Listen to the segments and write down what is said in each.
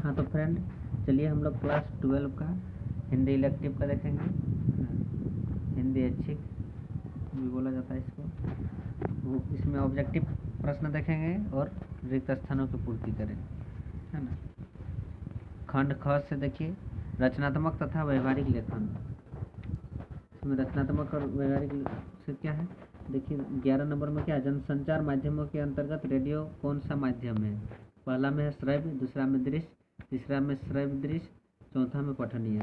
हाँ तो फ्रेंड, चलिए हम लोग क्लास 12 का हिंदी इलेक्टिव का देखेंगे। हिंदी ऐच्छिक भी बोला जाता है इसको। वो इसमें ऑब्जेक्टिव प्रश्न देखेंगे और रिक्त स्थानों की पूर्ति करेंगे, है ना। खंड ख से देखिए रचनात्मक तथा व्यवहारिक लेखन। इसमें रचनात्मक और व्यवहारिक से क्या है, देखिए 11 नंबर में क्या है, जनसंचार माध्यमों के अंतर्गत रेडियो कौन सा माध्यम है। पहला में है श्रव्य, दूसरा में दृश्य, तीसरा में श्रव्य दृश्य, चौथा में पठनीय।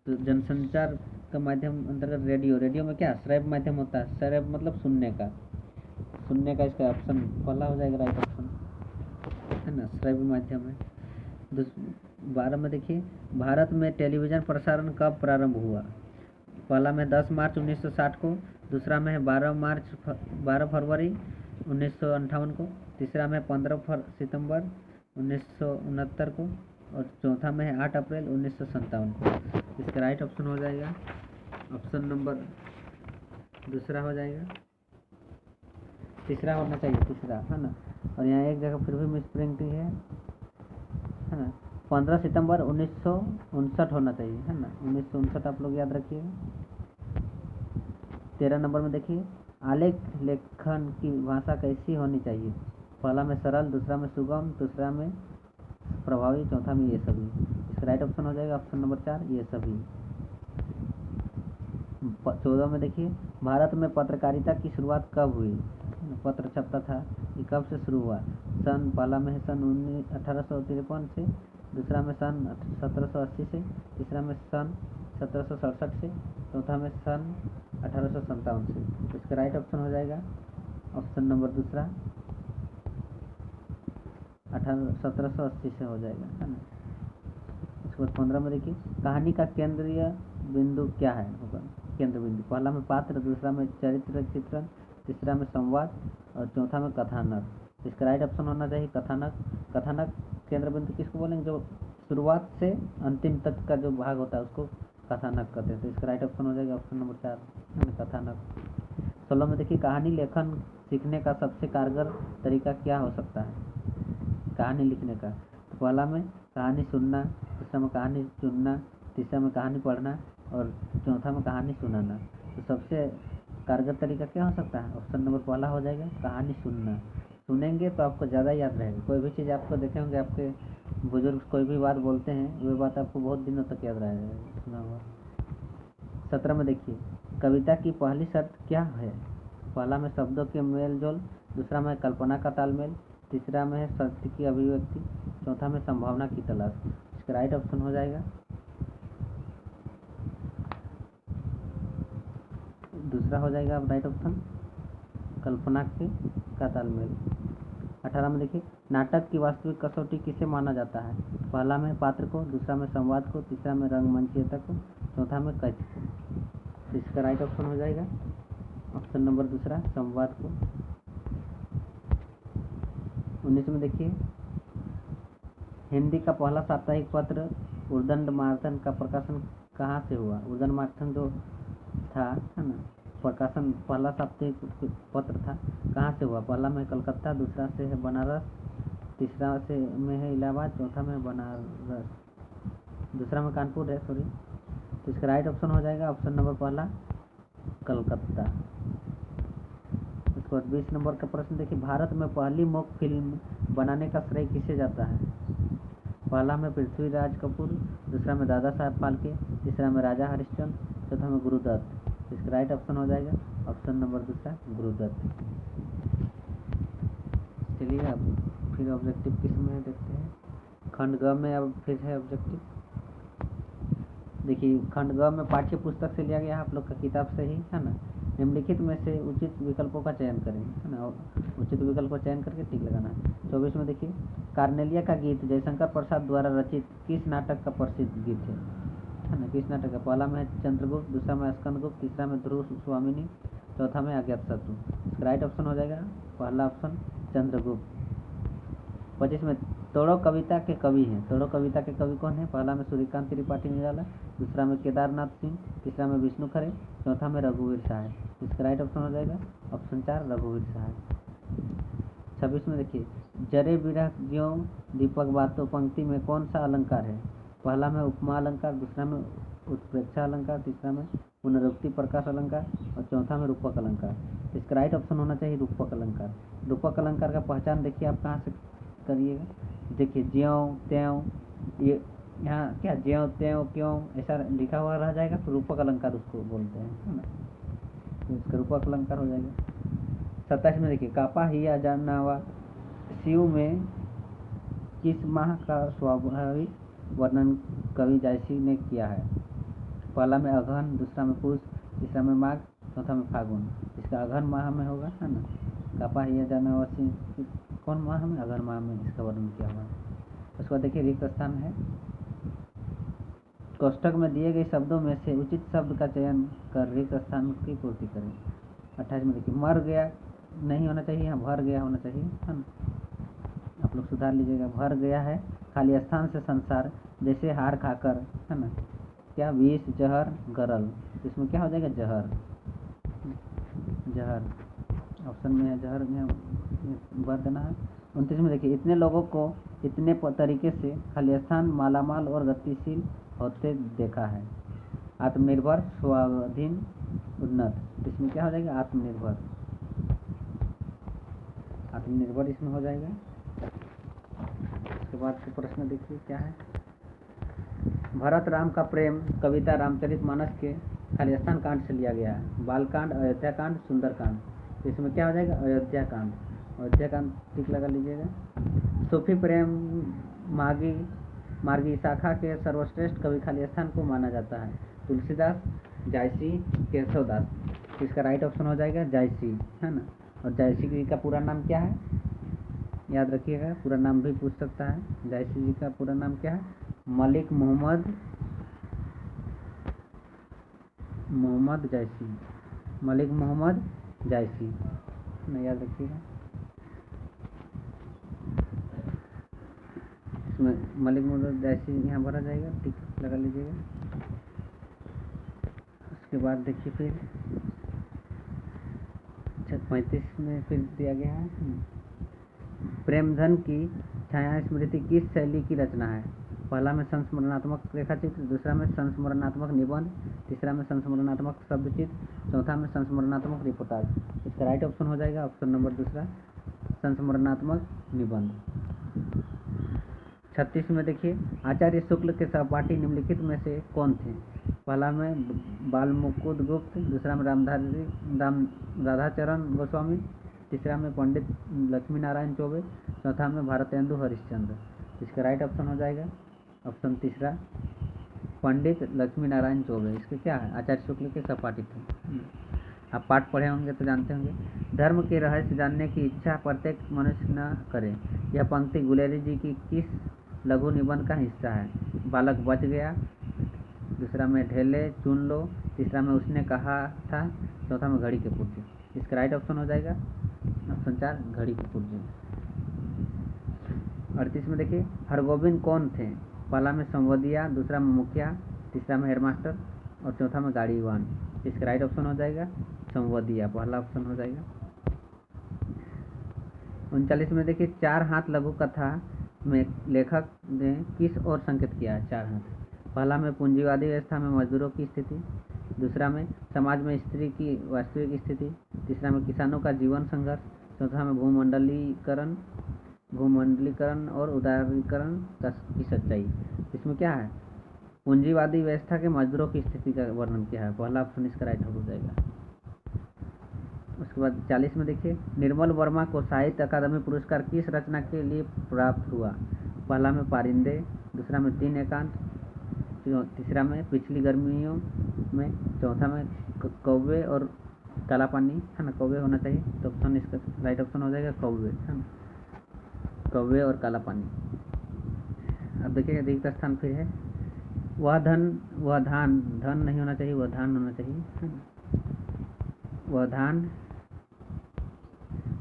तो जनसंचार का माध्यम अंतर्गत रेडियो में क्या श्रव्य माध्यम होता है। श्रव्य मतलब सुनने का इसका ऑप्शन पहला हो जाएगा, राइट ऑप्शन, है ना, श्रव्य माध्यम है। 12 में देखिए भारत में टेलीविज़न प्रसारण कब प्रारंभ हुआ। पहला में 10 मार्च 1960 को, दूसरा में है 12 फरवरी 1958 को, तीसरा में 15 सितंबर 1969 को, और चौथा में है 8 अप्रैल 1957 को। इसका राइट ऑप्शन हो जाएगा ऑप्शन नंबर दूसरा हो जाएगा, तीसरा होना चाहिए, तीसरा, है ना। और यहाँ एक जगह फिर भी मिसप्रिंटिंग है ना। 15 सितंबर 1959 होना चाहिए, है ना, 1959 आप लोग याद रखिएगा। 13 नंबर में देखिए आलेख लेखन की भाषा कैसी होनी चाहिए। पहला में सरल, दूसरा में सुगम, तीसरा में प्रभावी, चौथा में ये सभी। इसका राइट ऑप्शन हो जाएगा ऑप्शन नंबर 4, ये सभी। 14 में देखिए भारत में पत्रकारिता की शुरुआत कब हुई। पत्र छपता था, ये कब से शुरू हुआ। पहला में है सन 1853 से, दूसरा में सन 1780 से, तीसरा में सन 1767 से, चौथा में सन 1857 से। इसका राइट ऑप्शन हो जाएगा ऑप्शन नंबर दूसरा, 1780 से हो जाएगा, है ना। इसके बाद 15 में देखिए कहानी का केंद्रीय बिंदु क्या है होगा। केंद्र बिंदु पहला में पात्र, दूसरा में चरित्र चित्रण, तीसरा में संवाद, और चौथा में कथानक। इसका राइट ऑप्शन होना चाहिए कथानक केंद्र बिंदु किसको बोलेंगे, जो शुरुआत से अंतिम तक का जो भाग होता है उसको कथानक कहते हैं। तो इसका राइट ऑप्शन हो जाएगा ऑप्शन नंबर 4, कथानक। 16 में देखिए कहानी लेखन सीखने का सबसे कारगर तरीका क्या हो सकता है। कहानी लिखने का तो पहला में कहानी सुनना, दूसरा में कहानी चुनना, तीसरा में कहानी पढ़ना, और चौथा में कहानी सुनाना। तो सबसे कारगर तरीका क्या हो सकता है, ऑप्शन नंबर पहला हो जाएगा कहानी सुनना। सुनेंगे तो आपको ज़्यादा याद रहेगा। कोई भी चीज़ आपको देखे होंगे, आपके बुजुर्ग कोई भी बात बोलते हैं, वो बात आपको बहुत दिनों तक याद रहेगा, सुना हुआ। 17 में देखिए कविता की पहली शर्त क्या है। पहला में शब्दों के मेल जोल, दूसरा में कल्पना का तालमेल, तीसरा में है सत्य की अभिव्यक्ति, चौथा में संभावना की तलाश। इसका राइट ऑप्शन हो जाएगा दूसरा हो जाएगा राइट ऑप्शन, कल्पना का तालमेल। 18 में देखिए नाटक की वास्तविक कसौटी किसे माना जाता है। पहला में पात्र को, दूसरा में संवाद को, तीसरा में रंगमंचीयता को, चौथा में कथ्य को। इसका राइट ऑप्शन हो जाएगा ऑप्शन नंबर दूसरा, संवाद को। 19 में देखिए हिंदी का पहला साप्ताहिक पत्र उद्दंडमार्तन का प्रकाशन कहाँ से हुआ। उद्दंडमार्तन जो था, है ना, प्रकाशन पहला साप्ताहिक पत्र था, कहाँ से हुआ। पहला में कलकत्ता, दूसरा से है बनारस, तीसरा से में है इलाहाबाद, चौथा में बनारस, दूसरा में कानपुर है, सॉरी। तो इसका राइट ऑप्शन हो जाएगा ऑप्शन नंबर पहला, कलकत्ता। उसके बाद 20 नंबर का प्रश्न देखिए भारत में पहली मूक फिल्म बनाने का श्रेय किसे जाता है। पहला में पृथ्वीराज कपूर, दूसरा में दादा साहब फाल्के, तीसरा में राजा हरिश्चंद्र, चौथा में गुरुदत्त। इसका राइट ऑप्शन हो जाएगा ऑप्शन नंबर दूसरा, गुरुदत्त। चलिए अब फिर ऑब्जेक्टिव किस में देखते हैं। खंड ग में अब फिर है ऑब्जेक्टिव। देखिए खंड ग में पाठ्य पुस्तक से लिया गया आप लोग का किताब से ही, है ना। निम्नलिखित में से उचित विकल्पों का चयन करें, है ना, उचित विकल्प को चयन करके टिक लगाना है। 24 में देखिए कार्नेलिया का गीत जयशंकर प्रसाद द्वारा रचित किस नाटक का प्रसिद्ध गीत है ना, किस नाटक का। पहला में चंद्रगुप्त, दूसरा में स्कंदगुप्त, तीसरा में ध्रुव स्वामिनी, चौथा में अज्ञातशत्रु। इसका राइट ऑप्शन हो जाएगा पहला ऑप्शन, चंद्रगुप्त। 25 में तोड़ो कविता के कवि हैं। तोड़ो कविता के कवि कौन है। पहला में सूर्यकांत त्रिपाठी निराला, दूसरा में केदारनाथ सिंह, तीसरा में विष्णु खरे, चौथा में रघुवीर सहाय। इसका राइट ऑप्शन हो जाएगा ऑप्शन 4, रघुवीर सहाय। 26 में देखिए, जरे बिरह ज्यों दीपक बातों पंक्ति में कौन सा अलंकार है? पहला में उपमा अलंकार, दूसरा में उत्प्रेक्षा अलंकार, तीसरा में पुनरुक्ति प्रकाश अलंकार और चौथा में रूपक अलंकार। इसका राइट ऑप्शन होना चाहिए रूपक अलंकार। रूपक अलंकार का पहचान देखिए आप कहाँ से करिएगा। देखिए ज्यों त्यों, ये यहाँ क्या ज्यों त्यों क्यों ऐसा लिखा हुआ रह जाएगा तो रूपक अलंकार उसको बोलते हैं, है ना। तो इसका रूपक अलंकार हो जाएगा। 27 में देखिए, कापा हिया जाननावा शिव में किस माह का स्वाभाविक वर्णन कवि जायसी ने किया है? पहला में अगहन, दूसरा में पुष, तीसरा में माघ, चौथा में फागुन। इसका अगहन माह में होगा, है ना। कापा हिया जाननावा शिव कौन माह में? अगहन माह में इसका वर्णन किया हुआ है। उसके बाद देखिए रिक्त स्थान है, कोष्ठक में दिए गए शब्दों में से उचित शब्द का चयन कर रिक्त स्थान की पूर्ति करें। 28 में देखिए, मर गया नहीं होना चाहिए, यहाँ भर गया होना चाहिए, है ना। आप लोग सुधार लीजिएगा। भर गया है खाली स्थान से संसार, जैसे हार खाकर, है ना। क्या? विष, जहर, गरल। इसमें क्या हो जाएगा? जहर। जहर ऑप्शन में है, जहर में भर देना है। 29 में देखिए, इतने लोगों को इतने तरीके से खाली स्थान मालामाल और गतिशील होते देखा है। आत्मनिर्भर, स्वाधीन, उन्नत। इसमें क्या हो जाएगा? आत्मनिर्भर। आत्मनिर्भर इसमें हो जाएगा। उसके बाद के प्रश्न देखिए क्या है। भरत राम का प्रेम कविता रामचरितमानस के खाली स्थान कांड से लिया गया है। बालकांड, अयोध्या कांड, सुंदर कांड। तो इसमें क्या हो जाएगा? अयोध्या कांड। अयोध्या कांड टिक लगा लीजिएगा। सूफी प्रेम मार्गी शाखा के सर्वश्रेष्ठ कवि खाली स्थान को माना जाता है। तुलसीदास, जायसी, केशवदास। इसका राइट ऑप्शन हो जाएगा जायसी, है ना। और जायसी जी का पूरा नाम क्या है? याद रखिएगा, पूरा नाम भी पूछ सकता है। जायसी जी का पूरा नाम क्या है? मलिक मोहम्मद जायसी। मलिक मोहम्मद जायसी, याद रखिएगा। इसमें मलिक मोहम्मद जायसी यहाँ भरा जाएगा, टिक लगा लीजिएगा। उसके बाद देखिए फिर 35 में फिर दिया गया है, प्रेमधन की छाया स्मृति किस शैली की रचना है? पहला में संस्मरणात्मक रेखाचित्र, दूसरा में संस्मरणात्मक निबंध, तीसरा में संस्मरणात्मक शब्दचित्र, चौथा में संस्मरणात्मक रिपोर्टाज। इसका राइट ऑप्शन हो जाएगा ऑप्शन नंबर दूसरा, संस्मरणात्मक निबंध। 36 में देखिए, आचार्य शुक्ल के सहपाठी निम्नलिखित में से कौन थे? पहला में बालमुकुंद गुप्त, दूसरा में राधाचरण गोस्वामी, तीसरा में पंडित लक्ष्मी नारायण चौबे, चौथा में भारतेंदु हरिश्चंद्र। इसका राइट ऑप्शन हो जाएगा ऑप्शन तीसरा, पंडित लक्ष्मी नारायण चौबे। इसके क्या है? आचार्य शुक्ल के सहपाठी थे। आप पाठ पढ़े होंगे तो जानते होंगे। धर्म के रहस्य जानने की इच्छा प्रत्येक मनुष्य न करे, यह पंक्ति गुलेरी जी की किस लघु निबंध का हिस्सा है? बालक बच गया, दूसरा में ढेले चुन लो, तीसरा में उसने कहा था, चौथा में घड़ी के पुर्जे। इसका राइट ऑप्शन हो जाएगा ऑप्शन 4, घड़ी के पुर्जे। 38 में देखिए, हरगोविंद कौन थे? पहला में संवदिया, दूसरा में मुखिया, तीसरा में हेडमास्टर और चौथा में गाड़ीवान। इसका राइट ऑप्शन हो जाएगा संवदिया, पहला ऑप्शन हो जाएगा। 39 में देखिए, चार हाथ लघु कथा में लेखक ने किस ओर संकेत किया है? चार हाथ। पहला में पूंजीवादी व्यवस्था में मजदूरों की स्थिति, दूसरा में समाज में स्त्री की वास्तविक स्थिति, तीसरा में किसानों का जीवन संघर्ष, चौथा में भूमंडलीकरण और उदारीकरण की सच्चाई। इसमें क्या है? पूंजीवादी व्यवस्था के मजदूरों की स्थिति का वर्णन किया है, पहला ऑप्शन इसका राइट हो जाएगा। उसके बाद 40 में देखिए, निर्मल वर्मा को साहित्य अकादमी पुरस्कार किस रचना के लिए प्राप्त हुआ? पहला में पारिंदे, दूसरा में 3 एकांत, तीसरा में पिछली गर्मियों में, चौथा में कौवे और काला पानी, है ना। कौवे होना चाहिए तो ऑप्शन इसका राइट ऑप्शन हो जाएगा कौवे, है ना। कौवे और काला पानी। अब देखिए रिक्त स्थान फिर है, वह धान, धन नहीं होना चाहिए, वह धान होना चाहिए, है ना। वह धान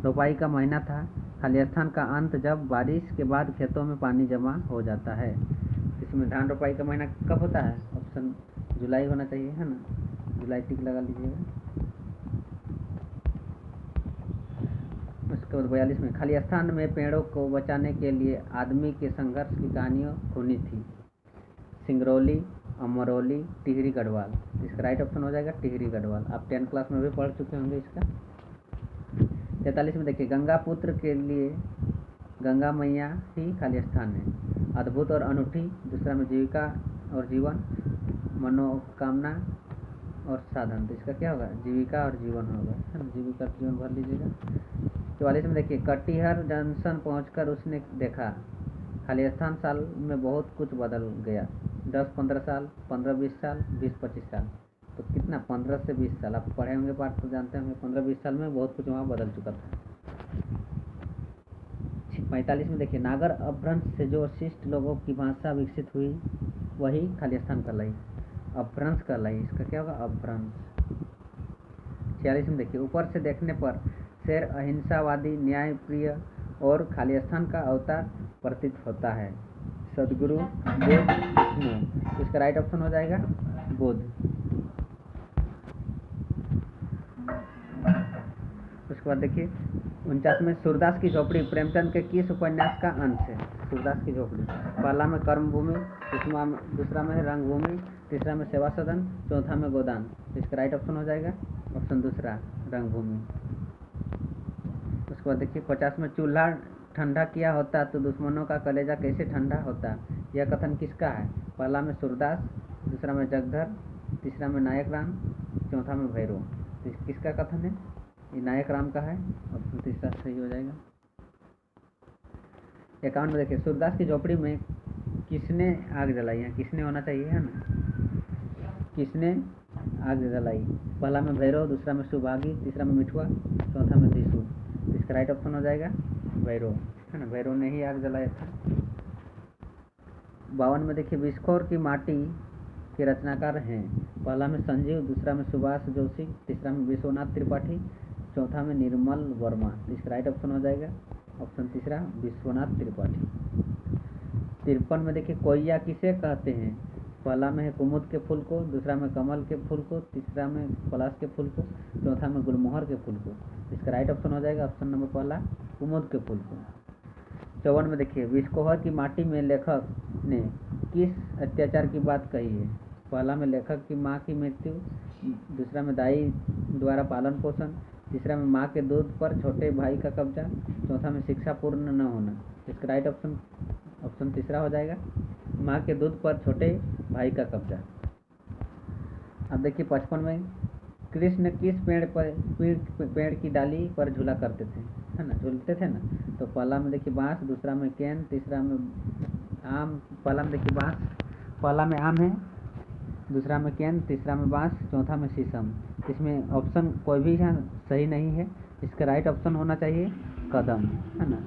रोपाई का महीना था, खाली स्थान का अंत जब बारिश के बाद खेतों में पानी जमा हो जाता है। इसमें धान रोपाई का महीना कब होता है? ऑप्शन जुलाई होना चाहिए, है ना। जुलाई टिक लगा लीजिएगा। उसके बाद 42 में खालिस्तान में पेड़ों को बचाने के लिए आदमी के संघर्ष की कहानियाँ खूनी थी। सिंगरौली, अमरौली, टिहरी गढ़वाल। इसका राइट ऑप्शन हो जाएगा टिहरी गढ़वाल। आप 10th क्लास में भी पढ़ चुके होंगे इसका। 43 में देखिए गंगा पुत्र के लिए गंगा मैया ही खालिस्तान है। अद्भुत और अनूठी, दूसरा में जीविका और जीवन, मनोकामना और साधन। तो इसका क्या होगा? जीविका और जीवन होगा, है ना। जीविका और जीवन भर लीजिएगा। 44 में देखिए कटिहार जंक्शन पहुंचकर उसने देखा खालिस्तान साल में बहुत कुछ बदल गया। 10-15 साल, 15-20 साल, 20-25 साल। तो कितना? 15 से 20 साल। आप पढ़े होंगे पाठ तो जानते होंगे 15-20 साल में बहुत कुछ वहाँ बदल चुका था। 45 में देखिए नागर अपभ्रंश से जो शिष्ट लोगों की भाषा विकसित हुई वही खालिस्तान कहलाई। अपभ्रंश कहलाई। इसका क्या होगा? अपभ्रंश। 46 में देखिए ऊपर से देखने पर शेर अहिंसावादी, न्यायप्रिय और खालिस्तान का अवतार प्रतीत होता है। सदगुरु, बुद्ध, विष्णु। इसका राइट ऑप्शन हो जाएगा बुद्ध। उसके बाद देखिए 49 में सूरदास की झोपड़ी प्रेमचंद के किस उपन्यास का अंश है? सूरदास की झोपड़ी। पहला में कर्मभूमि, दूसरा में रंगभूमि, तीसरा में सेवा सदन, चौथा में गोदान। इसका राइट ऑप्शन हो जाएगा ऑप्शन दूसरा रंगभूमि। उसके बाद देखिए 50 में चूल्हा ठंडा किया होता तो दुश्मनों का कलेजा कैसे ठंडा होता? यह कथन किसका है? पहला में सूरदास, दूसरा में जगधर, तीसरा में नायक राम, चौथा में भैरव। तो किसका कथन है? ये नायक राम का है। ऑप्शन तीसरा सही हो जाएगा। 51 में देखिए सूरदास की झोपड़ी में किसने आग जलाई है? किसने होना चाहिए, है ना। किसने आग जलाई? पहला में भैरव, दूसरा में सुभागी, तीसरा में मिठुआ, चौथा में दिशु। इसका राइट ऑप्शन हो जाएगा भैरव, है ना। भैरव ने ही आग जलाया था। 52 में देखिए बिस्खोर की माटी के रचनाकार हैं। पहला में संजीव, दूसरा में सुभाष जोशी, तीसरा में विश्वनाथ त्रिपाठी, चौथा में निर्मल वर्मा। इसका राइट ऑप्शन हो जाएगा ऑप्शन तीसरा विश्वनाथ त्रिपाठी। 53 में देखिए कोइया किसे कहते हैं? पहला में है कुमुद के फूल को, दूसरा में कमल के फूल को, तीसरा में पलाश के फूल को, चौथा में गुलमोहर के फूल को। इसका राइट ऑप्शन हो जाएगा ऑप्शन नंबर पहला कुमुद के फूल को। 54 में देखिए बिस्कोहर की माटी में लेखक ने किस अत्याचार की बात कही है? पहला में लेखक की माँ की मृत्यु, दूसरा में दाई द्वारा पालन पोषण, तीसरा में माँ के दूध पर छोटे भाई का कब्जा, चौथा में शिक्षा पूर्ण न होना। इसका राइट ऑप्शन तीसरा हो जाएगा माँ के दूध पर छोटे भाई का कब्जा। अब देखिए 55 में कृष्ण किस पेड़ की डाली पर झूला करते थे, है ना, झूलते थे ना। तो पहला में देखिए बांस, दूसरा में केन, तीसरा में आम। पहला में देखिए बांस, पहला में आम है, दूसरा में केन, तीसरा में बांस, चौथा में शीशम। इसमें ऑप्शन कोई भी यहाँ सही नहीं है। इसका राइट ऑप्शन होना चाहिए कदम, है ना।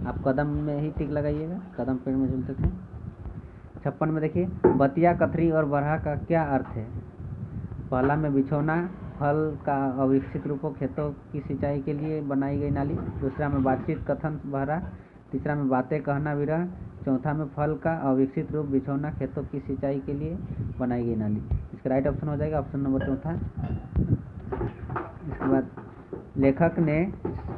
आप कदम में ही टिक लगाइएगा, कदम पेड़ में झूलते थे। 56 में देखिए बतिया, कथरी और बरहा का क्या अर्थ है? पहला में बिछौना, फल का अविकसित रूपों खेतों की सिंचाई के लिए बनाई गई नाली, दूसरा में बातचीत कथन बहरा, तीसरा में बातें कहना विरह, चौथा में फल का अविकसित रूप बिछौना खेतों की सिंचाई के लिए बनाई गई नाली। इसका राइट ऑप्शन हो जाएगा ऑप्शन नंबर चौथा। इसके बाद लेखक ने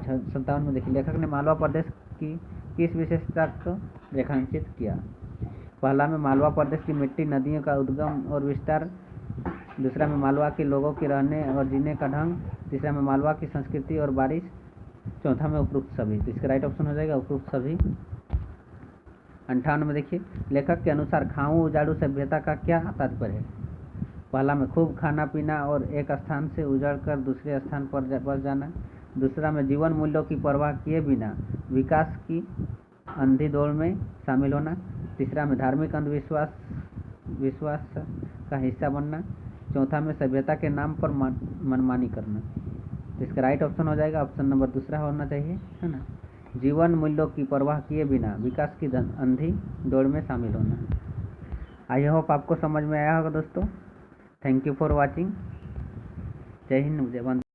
57 में देखिए लेखक ने मालवा प्रदेश की किस विशेषता को रेखांकित किया? पहला में मालवा प्रदेश की मिट्टी, नदियों का उद्गम और विस्तार, दूसरा में मालवा के लोगों के रहने और जीने का ढंग, तीसरा में मालवा की संस्कृति और बारिश, चौथा में उपरोक्त सभी। तो इसका राइट ऑप्शन हो जाएगा उपरोक्त सभी। 58 में देखिए लेखक के अनुसार खाऊ उजाड़ू सभ्यता का क्या तात्पर्य है? पहला में खूब खाना पीना और एक स्थान से उजड़ कर दूसरे स्थान पर बस जाना, दूसरा में जीवन मूल्यों की परवाह किए बिना विकास की अंधी दौड़ में शामिल होना, तीसरा में धार्मिक विश्वास का हिस्सा बनना, चौथा में सभ्यता के नाम पर मनमानी करना। तो इसका राइट ऑप्शन हो जाएगा ऑप्शन नंबर दूसरा होना चाहिए, है ना। जीवन मूल्यों की परवाह किए बिना विकास की अंधी दौड़ में शामिल होना। आई होप आपको समझ में आया होगा दोस्तों। Thank you for watching. जय हिंद, जय वंदे।